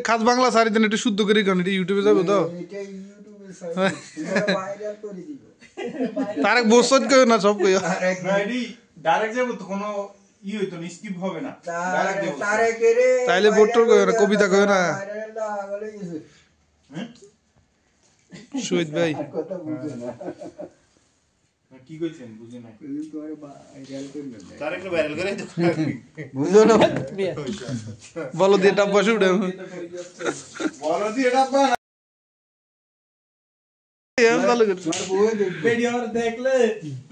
খাস বাংলা সারি দেন একটু শুদ্ধ করে গান এটা ইউটিউবে যাবে তো তারেক বসত কই না সব কই ডাইরেক্ট যাব তো কোনো ই হইতো না স্কিপ হবে না তাইলে বোটর কই না কবিতা কই না শহীদ ভাই কি কইছেন বুঝি নাই তারেক ভাইরাল করে তো বুঝো না বলো দিয়ে টাপ বসে উঠে বলো দি এটা পা ভালো করে ভিডিও দেখলে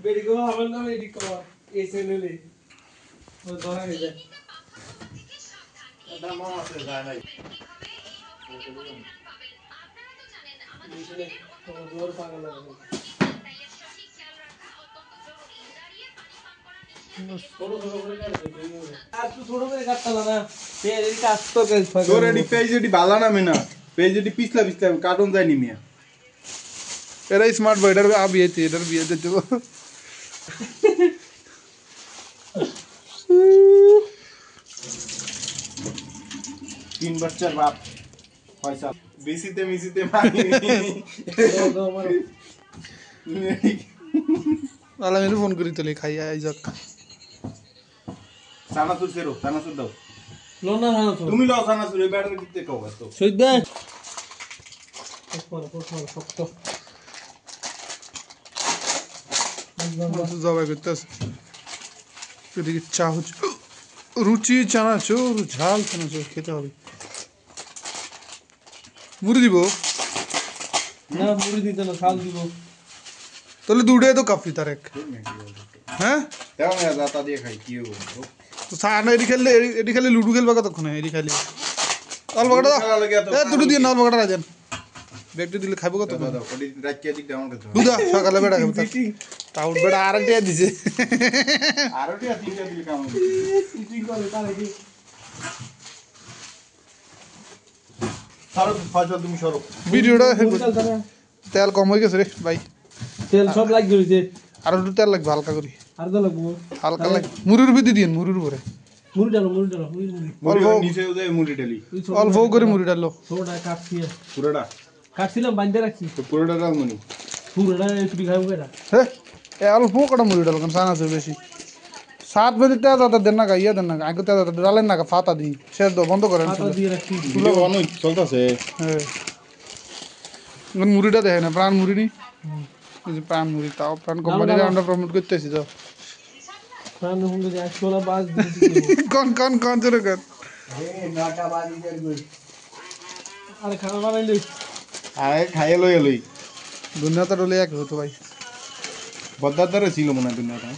ভিডিও হবে না এডিট কর এই চ্যানেলে ও ধরা গেছে এটা মামা আছে যায় নাই জোর পাগল লাগে কার্টুন যায়নি মিয়া এরা স্মার্ট বয় এটার বিয়েতে এটার বিয়েতে দেব তিন বাচ্চার বাপ পয়সা বেশিতে মিশিতে মানি আলা মেরে ফোন করি তোলে খাই আই যাক সানাসুর সেরো সানাসুর দাও লোনা সানাসুর তুমি লও সানাসুর এই ব্যাটারি দিতে কও তো শহীদ ভাই শক্ত জবাই করতেছে এদিকে চা হচ্ছে রুচি চানাচুর ঝাল চানাচুর খেতে হবে মুড়ি দিব না মুড়ি দিতে না শাল দিব তাহলে দুটো তো কাফি তারেক হ্যাঁ দাও না দাতা দিয়ে খাই কি হবে তো সানা এডি খেলে লুডু খেলবা কতক্ষণ এডি খালি অল্প কাটা দাও দুটো দিয়ে না অল্প কাটা রাজেন ব্যাগটা দিলে খাইবো কত দাও ওডি রাখিয়া দিক ডাউন করতে দুধা সকালে বেড়া খাবো টাউট বেড়া আরেকটা দিছে আরোটি তিনটা দিলে কাম হবে সিটিং করে তাহলে কি সারো ফাজল তুমি সরো ভিডিওটা তেল কম হয়ে গেছে রে ভাই তেল সব লাগ গেছে আর একটু তেল লাগবে হালকা করে আর তো লাগবো হালকা লাগে মুড়ির ভিতরে দিন মুড়ির উপরে মুড়ি ডালো মুড়ি অল্প নিচে উদয় মুড়ি ডালি অল্প করে মুড়ি ডালো ছোটা কাটছি পুরোটা কাটছিলাম বাঁধতে রাখছি তো পুরোটা দাও মনি পুরোটা একটু খাবো কেটা হ্যাঁ এ অল্প কটা মুড়ি ডালো কারণ সানা আছে বেশি 7 बजे তেজ দেন না ইয়া দেন না আগে তেজ ডালেন না ফাতা দিই শেষ দাও বন্ধ করেন পাতা দিয়ে রাখছি তুলো অনেক চলতেছে হ্যাঁ মুড়িটা দেখেন না প্রাণ মুড়ি নি এই যে প্রাণ মুড়ি তাও প্রাণ কোম্পানির আমরা প্রমোট করতেছি তো প্রাণ হুঙ্গে যে 16 বাজ কোন জোরে কর এই নাটা বাজি দের গই আরে খানা বানাইলে আরে খাইয়ে লই লই দুনিয়াটা ডলে এক হতো ভাই বদ্দার দ্বারা ছিল মনে হয় দুনিয়াটা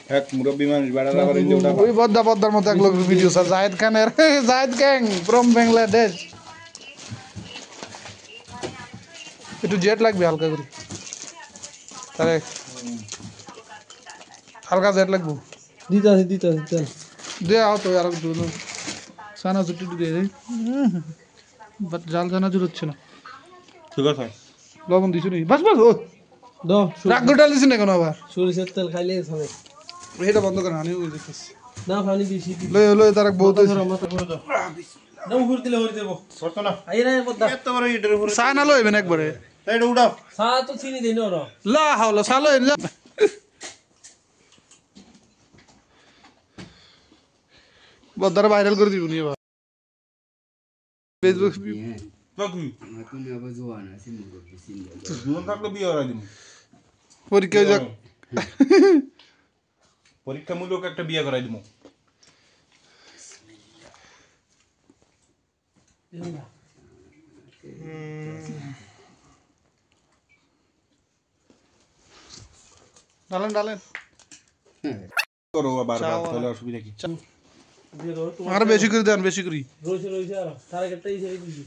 এক মুরব্বি মানুষ বেড়ার আবার এই যে ওটা ওই বদ্দার মতো এক লোক ভিডিও স্যার জায়েদ খানের জায়েদ গ্যাং ফ্রম বাংলাদেশ একটু জেট লাগবে হালকা করে তারে হালকা জেট লাগবে দিতে চল দে আও তো আর একটু সানা ছুটি দিয়ে দে বাট জাল জানা জুর হচ্ছে না ঠিক আছে লবণ দিছ নি বাস ও দাও রাগ গোটাল দিছ না কেন আবার সরিষার তেল খাইলে হবে এটা বন্ধ করে আনি ওই দেখতেছি না পানি বেশি লই তারেক বহুত মাথা করে দাও দাও ঘুর দিলে হরি দেব করতো না আই না বদ্দা এত বড় ইটের উপরে সানা লইবেন একবারে তাই এটা উড়াও সা তো চিনি দেই না ওরা লা হাওলা সালো এন যা বদ্দার ভাইরাল করে দিবনি এবার ফেসবুক বাকি এখন আবার জোয়ান আছে মুগো সিঙ্গেল জীবন থাকলে বিয়ে করাই দিমু পরীক্ষা যাক পরীক্ষামূলক একটা বিয়ে করাই দিমু ডালেন করো আবার তাহলে অসুবিধা কি দিয়ে দাও আর বেশি করে দেন বেশি করে রইছে আর তার একটা এই দিছি